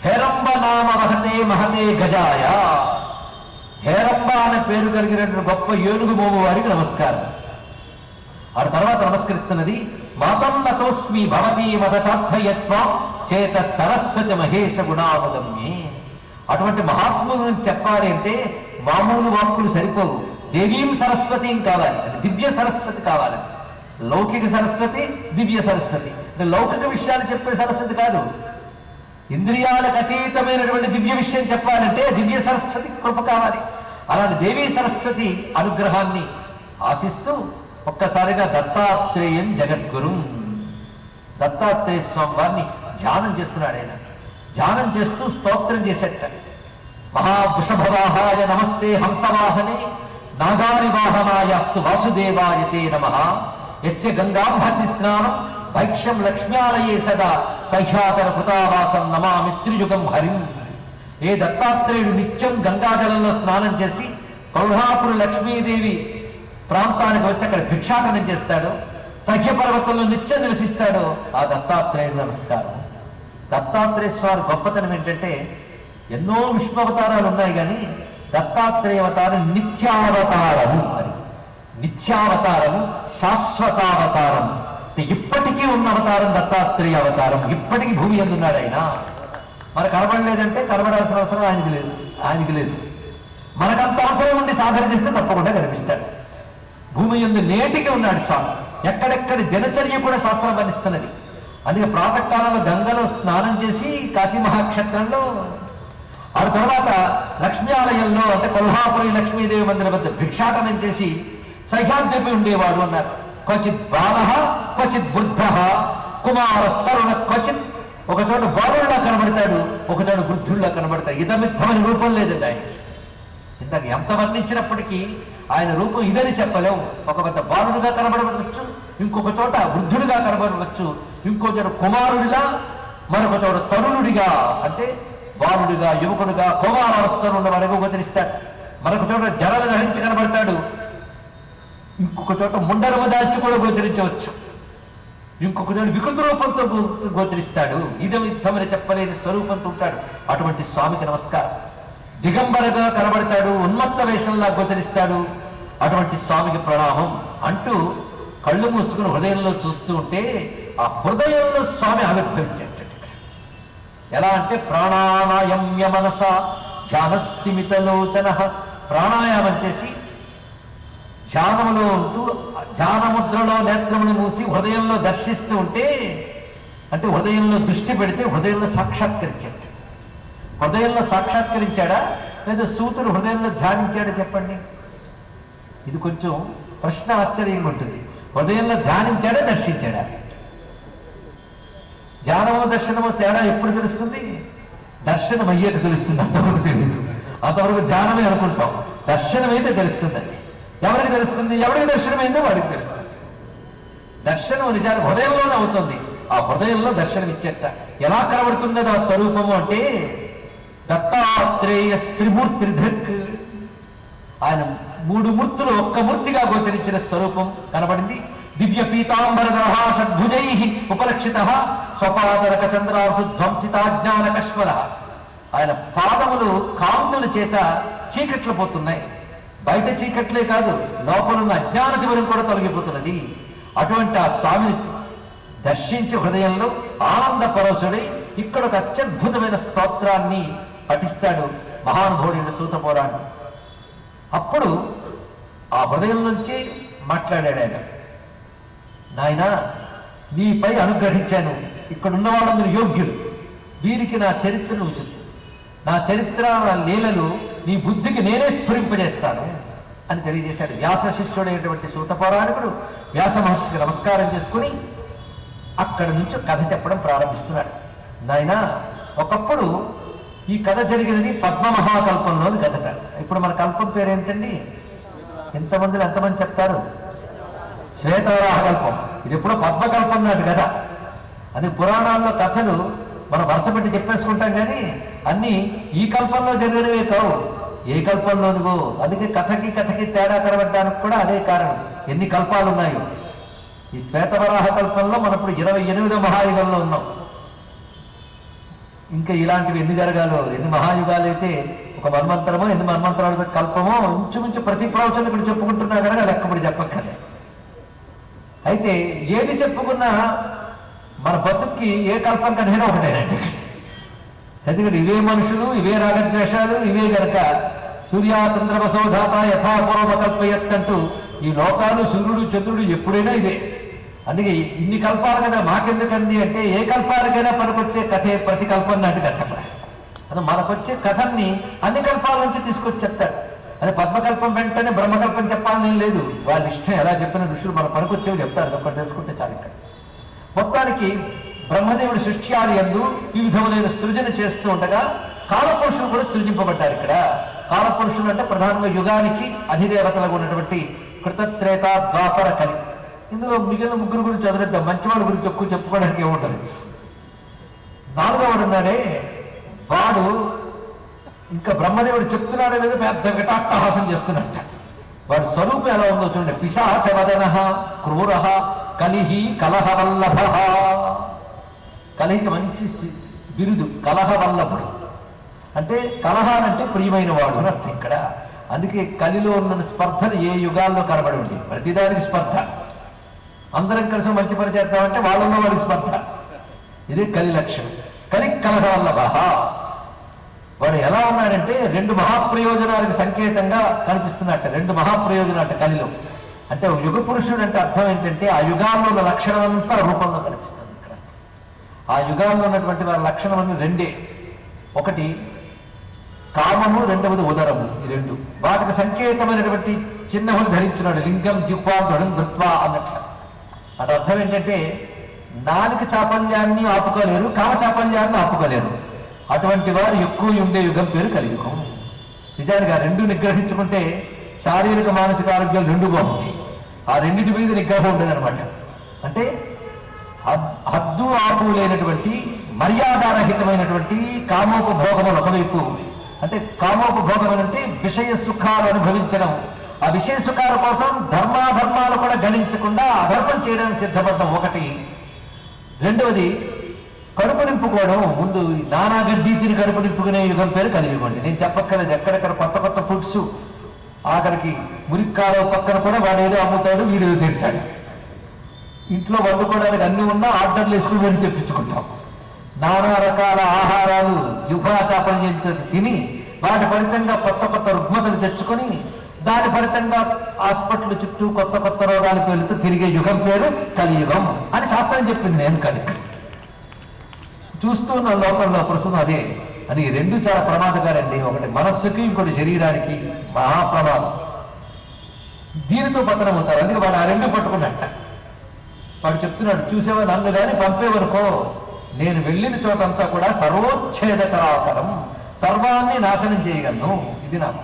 హేరంబ నామ మహతే మహతే గజాయ. హేరంబ అనే పేరు కలిగినటువంటి గొప్ప ఏనుగు మోము వారికి నమస్కారం. ఆ తర్వాత నమస్కరిస్తున్నది మాతం నతోస్మి భవతీ మదచార్థయత్వం చేత సరస్వతి మహేశ గుణాముగమ్యే. అటువంటి మహాత్ముల గురించి చెప్పాలి అంటే మామూలు వాక్కులు సరిపోవు. దేవీం సరస్వతీం కావాలి, అంటే దివ్య సరస్వతి కావాలి. లౌకిక సరస్వతి, దివ్య సరస్వతి. లౌకిక విషయాలు చెప్పే సరస్వతి కాదు, ఇంద్రియాలకు అతీతమైనటువంటి దివ్య విషయం చెప్పాలంటే దివ్య సరస్వతి కృప కావాలి. అలాంటి దేవీ సరస్వతి అనుగ్రహాన్ని ఆశిస్తూ ఒక్కసారిగా దత్తాత్రేయం జగద్గురు, దత్తాత్రేయ స్వామి వారిని ధ్యానం చేస్తున్నాడు. ఆయన ధ్యానం చేస్తూ స్తోత్రం చేసేట. మహావృషభవాహాయ నమస్తే హంసవాహనే నాగారి వాహనాయ అస్తు వాసుదేవాయ తే నమః. యస్య గంగాంభసి స్నానం భైక్ష్యం లక్ష్మ్యాలయే సదా సహ్యాచర కృతావాసం నమామి త్రియుగం హరిం. ఏ దత్తాత్రేయుడు నిత్యం గంగాజలంలో స్నానం చేసి కొల్హాపురి లక్ష్మీదేవి ప్రాంతానికి వచ్చి అక్కడ భిక్షాటనం చేస్తాడు, సహ్య పర్వతంలో నిత్యం నివసిస్తాడు, ఆ దత్తాత్రేయుడు నమస్కారం. దత్తాత్రేయ స్వామి గొప్పతనం ఏంటంటే ఎన్నో విష్ణు అవతారాలు ఉన్నాయి, కానీ దత్తాత్రేయ అవతారం నిత్యావతారము. అది నిత్యావతారము, శాశ్వతావతారం. ఇప్పటికీ ఉన్న అవతారం దత్తాత్రేయ అవతారం. ఇప్పటికీ భూమి ఎందున్నాడు ఆయన. మనకు కనబడలేదంటే కనబడాల్సిన అవసరం ఆయనకి లేదు. మనకంత అవసరం ఉండి సాధన చేస్తే తప్పకుండా కనిపిస్తాడు. భూమి యందు నేటికి ఉన్నాడు స్వామి. ఎక్కడెక్కడి దినచర్య కూడా శాస్త్రం వర్ణిస్తున్నది. అందుకే ప్రాతకాలంలో గంగలో స్నానం చేసి కాశీ మహాక్షేత్రంలో, ఆ తర్వాత లక్ష్మీ ఆలయంలో అంటే కొల్హాపురి లక్ష్మీదేవి మందిరం వద్ద భిక్షాటనం చేసి సహ్యాద్రిపై ఉండేవాడు అన్నారు. క్వచిత్ బాల క్వచిత్ వృద్ధ కుమారస్తరుణ క్వచిత్. ఒక చోట బాలుడిలా కనబడతాడు, ఒక చోట వృద్ధుల్లా కనబడతాడు. ఇదమిత్తమని రూపం లేదండి ఆయనకి. ఇందాక ఎంత వర్ణించినప్పటికీ ఆయన రూపం ఇదని చెప్పలేము. ఒక పెద్ద బాలుడుగా కనబడవచ్చు, ఇంకొక చోట వృద్ధుడిగా కనబడవచ్చు, ఇంకో చోట కుమారుడిలా, మరొక చోట తరుణుడిగా అంటే బాలుడిగా యువకుడిగా కుమారావస్థలో ఉన్న వాడిగా గోచరిస్తాడు. మరొక చోట జడలు ధరించి కనబడతాడు, ఇంకొక చోట ముండరము దాల్చి కూడా గోచరించవచ్చు, ఇంకొక చోట వికృత రూపంతో గోచరిస్తాడు. ఇదమిత్తమని చెప్పలేని స్వరూపంతో ఉంటాడు. అటువంటి స్వామికి నమస్కారం. దిగంబరగా కనబడతాడు, ఉన్మత్త వేషంలా గోచరిస్తాడు. అటువంటి స్వామికి ప్రణామం అంటూ కళ్ళు మూసుకుని హృదయంలో చూస్తూ ఉంటే ఆ హృదయంలో స్వామి ఆవిర్భవించాడు. ఎలా అంటే ప్రాణాయామ్య మనస ధ్యానస్థిమితలోచన. ప్రాణాయామం చేసి ధ్యానములో ఉంటూ ధ్యానముద్రలో నేత్రమును మూసి హృదయంలో దర్శిస్తూ ఉంటే, అంటే హృదయంలో దృష్టి పెడితే హృదయంలో సాక్షాత్కరించాడు. హృదయంలో సాక్షాత్కరించాడా లేదా సూతుడు హృదయంలో ధ్యానించాడా చెప్పండి. ఇది కొంచెం ప్రశ్న ఆశ్చర్యంగా ఉంటుంది. హృదయంలో ధ్యానించాడా దర్శించాడా? ధ్యానము దర్శనము తేడా ఎప్పుడు తెలుస్తుంది? దర్శనం అయ్యేది తెలుస్తుంది, అంతవరకు తెలియదు. అంతవరకు ధ్యానమే అనుకుంటాం. దర్శనం అయితే తెలుస్తుంది. అది ఎవరికి తెలుస్తుంది? ఎవరికి దర్శనమైందో వాడికి తెలుస్తుంది. దర్శనం నిజానికి హృదయంలోనే అవుతుంది. ఆ హృదయంలో దర్శనం ఇచ్చేట. ఎలా కనబడుతున్నది ఆ స్వరూపము అంటే దత్తాత్రేయ త్రిమూర్తి ధృక్. ఆయన మూడు మూర్తులు ఒక్క మూర్తిగా గోచరించిన స్వరూపం కనబడింది. దివ్య పీతాంబర షడ్భుజై ఉపలక్షిత స్వపాదరక చంద్రాసు ధ్వంసితాజ్ఞాన కశ్మల. ఆయన పాదములు కాంతుల చేత చీకట్లు పోతున్నాయి. బయట చీకట్లే కాదు, లోపలున్న అజ్ఞాన తిమిరం కూడా తొలగిపోతున్నది. అటువంటి ఆ స్వామిని దర్శించి హృదయంలో ఆనంద పరవశుడై ఇక్కడ ఒక అత్యద్భుతమైన స్తోత్రాన్ని పఠిస్తాడు మహానుభావుడైన సూతపురాణుడు. అప్పుడు ఆ హృదయం నుంచి మాట్లాడాడు ఆయన. నాయన, నీపై అనుగ్రహించాను. ఇక్కడ ఉన్న వాళ్ళందరూ యోగ్యులు. వీరికి నా చరిత్రను చెప్పు. నా చరిత్ర, నా లీలలు నీ బుద్ధికి నేనే స్ఫురింపజేస్తాను అని తెలియజేశాడు. వ్యాస శిష్యుడైనటువంటి సూతపురాణుడు వ్యాస మహర్షికి నమస్కారం చేసుకుని అక్కడి నుంచి కథ చెప్పడం ప్రారంభిస్తున్నాడు. నాయన, ఒకప్పుడు ఈ కథ జరిగినది పద్మ మహాకల్పంలోని కథట. ఇప్పుడు మన కల్పం పేరేంటండి? ఎంతమంది చెప్తారు? శ్వేతవరాహ కల్పం. ఇది ఎప్పుడో పద్మకల్పం నాటి కథ. అది పురాణాల్లో కథలు మనం వరుస పెట్టి చెప్పేసుకుంటాం, కానీ అన్నీ ఈ కల్పంలో జరిగినవే కావు, ఏ కల్పంలోనివో. అందుకే కథకి తేడా కనబడడానికి కూడా అదే కారణం. ఎన్ని కల్పాలు ఉన్నాయో. ఈ శ్వేతవరాహ కల్పంలో మనం ఇప్పుడు 28వ మహాయుగంలో ఉన్నాం. ఇంకా ఇలాంటివి ఎన్ని జరగాలో, ఎన్ని మహాయుగాలు అయితే ఒక మన్వంతరమో ఎన్ని మన్వంతరాల కల్పమో ఇంచుమించు ప్రతి ప్రవచనం ఇక్కడ చెప్పుకుంటున్నా కనుక లెక్కపడి చెప్పక్కర్లే. అయితే ఏది చెప్పుకున్నా మన బతుక్కి ఏ కల్పన కన్నా ఒకటేనండి. ఎందుకంటే ఇవే మనుషులు, ఇవే రాగద్వేషాలు, ఇవే గనక సూర్యాచంద్రమసోధాత యథాపూర్వ కల్పయత్ అంటూ ఈ లోకాలు సూర్యుడు చంద్రుడు ఎప్పుడైనా ఇవే. అందుకే ఇన్ని కల్పాలు కదా మాకెందుకంది అంటే ఏ కల్పాలకైనా పనికొచ్చే కథే ప్రతి కల్పన నాటి కథ. అది మనకొచ్చే కథల్ని అన్ని కల్పాల నుంచి తీసుకొచ్చి చెప్తాడు. అది పద్మకల్పం వెంటనే బ్రహ్మకల్పం చెప్పాలని లేదు, వాళ్ళ ఇష్టం. ఎలా చెప్పిన ఋషులు మన పనికొచ్చేవి చెప్తారు, ఒకటి తెలుసుకుంటే చాలు. ఇక్కడ మొత్తానికి బ్రహ్మదేవుడి సృష్టి ఆది యందు వివిధములైన సృజన చేస్తూ ఉండగా కాలపురుషులు కూడా సృజింపబడ్డారు. ఇక్కడ కాలపురుషులు అంటే ప్రధానంగా యుగానికి అధిదేవతలుగా ఉన్నటువంటి కృతత్రేత ద్వాపర కలి. ఇందులో మిగిలిన ముగ్గురు గురించి వదిలేద్దాం, మంచివాడి గురించి ఎక్కువ చెప్పుకోవడానికి ఏముంటుంది. నాలుగవడు ఉన్నాడే, వాడు ఇంకా బ్రహ్మదేవుడు చెప్తున్నాడే మీద పెద్ద వికటాట్టహాసం చేస్తున్నట్ట. వాడి స్వరూపం ఎలా ఉందో చూడండి. పిశాచవదన క్రూర కలిహి కలహవల్లభ. కలిహికి మంచి బిరుదు కలహవల్లభుడు అంటే కలహానంటే ప్రియమైన వాడు అని అర్థం ఇక్కడ. అందుకే కలిలో ఉన్న స్పర్ధలు ఏ యుగాల్లో కనబడి ఉంది. ప్రతిదానికి స్పర్ధ. అందరం కలిసి మంచి పని చేద్దామంటే వాళ్ళలో వాడికి స్పర్ధ. ఇది కలి లక్షణం. కలి కలహవల్లభ. వాడు ఎలా ఉన్నాడంటే రెండు మహాప్రయోజనాలకు సంకేతంగా కనిపిస్తున్నట్ట. రెండు మహాప్రయోజనాలు కలిలో అంటే యుగ పురుషుడు అంటే అర్థం ఏంటంటే ఆ యుగాల్లో ఉన్న లక్షణం అంతా రూపంలో కనిపిస్తుంది ఇక్కడ. ఆ యుగాల్లో ఉన్నటువంటి వారి లక్షణం అన్ని రెండే. ఒకటి కామము, రెండవది ఉదరము. ఈ రెండు వాటికి సంకేతమైనటువంటి చిహ్నములు ధరించున్నాడు. లింగం జిహ్వాధుడం ధృత్వా అన్నట్లు. అంటే అర్థం ఏంటంటే నాలుక చాపల్యాన్ని ఆపుకోలేరు, కామ చాపల్యాన్ని ఆపుకోలేరు. అటువంటి వారు ఎక్కువ ఉండే యుగం పేరు కలియుగం. నిజానికి ఆ రెండు నిగ్రహించుకుంటే శారీరక మానసిక ఆరోగ్యాలు రెండు బాగుంటాయి. ఆ రెండింటి మీద నిగ్రహం ఉండదనమాట. అంటే హద్దు ఆపు లేనటువంటి మర్యాదారహితమైనటువంటి కామోపభోగములు ఒకవైపు. అంటే కామోపభోగం అంటే విషయ సుఖాలు అనుభవించడం. ఆ విషయ సుఖాల కోసం ధర్మాధర్మాలు కూడా గణించకుండా అధర్మం చేయడానికి సిద్ధపడడం ఒకటి. రెండవది కడుపు నింపుకోవడం. ముందు నానా గడ్డి తిని కడుపు నింపుకునే యుగం పేరు కలియుగండి. నేను చెప్పక్కర్లేదు, ఎక్కడెక్కడ కొత్త కొత్త ఫుడ్స్. ఆఖరికి మురిక్కాలో పక్కన కూడా వాడు ఏదో అమ్ముతాడు, వీడు తింటాడు. ఇంట్లో వండుకోవడానికి అన్ని ఉన్నా ఆర్డర్లు వేసుకుని వెళ్ళి తెప్పించుకుంటాం. నానా రకాల ఆహారాలు జిహ్వా చాపల్యంతో తిని వాటి ఫలితంగా కొత్త కొత్త రుగ్మతలు తెచ్చుకొని దాని ఫలితంగా హాస్పిటల్ చుట్టూ కొత్త కొత్త రోగాలకు వెళుతూ తిరిగే యుగం పేరు కలియుగం అని శాస్త్రం చెప్పింది. నేను కాదు, ఇక్కడ చూస్తూ ఉన్న లోకంలో ప్రస్తుతం అదే. అది రెండు చాలా ప్రమాదకారండి. ఒకటి మనస్సుకి, ఇంకోటి శరీరానికి మహాప్రమాదం. దీనితో పతనం అవుతారు. అందుకే వాడు ఆ రెండు పట్టుకున్నట్ట. వాడు చెప్తున్నాడు, చూసేవా నన్ను కానీ పంపేవనుకో నేను వెళ్ళిన చోటంతా కూడా సర్వోచ్ఛేదకరాకరం, సర్వాన్ని నాశనం చేయగలను. ఇది నాకు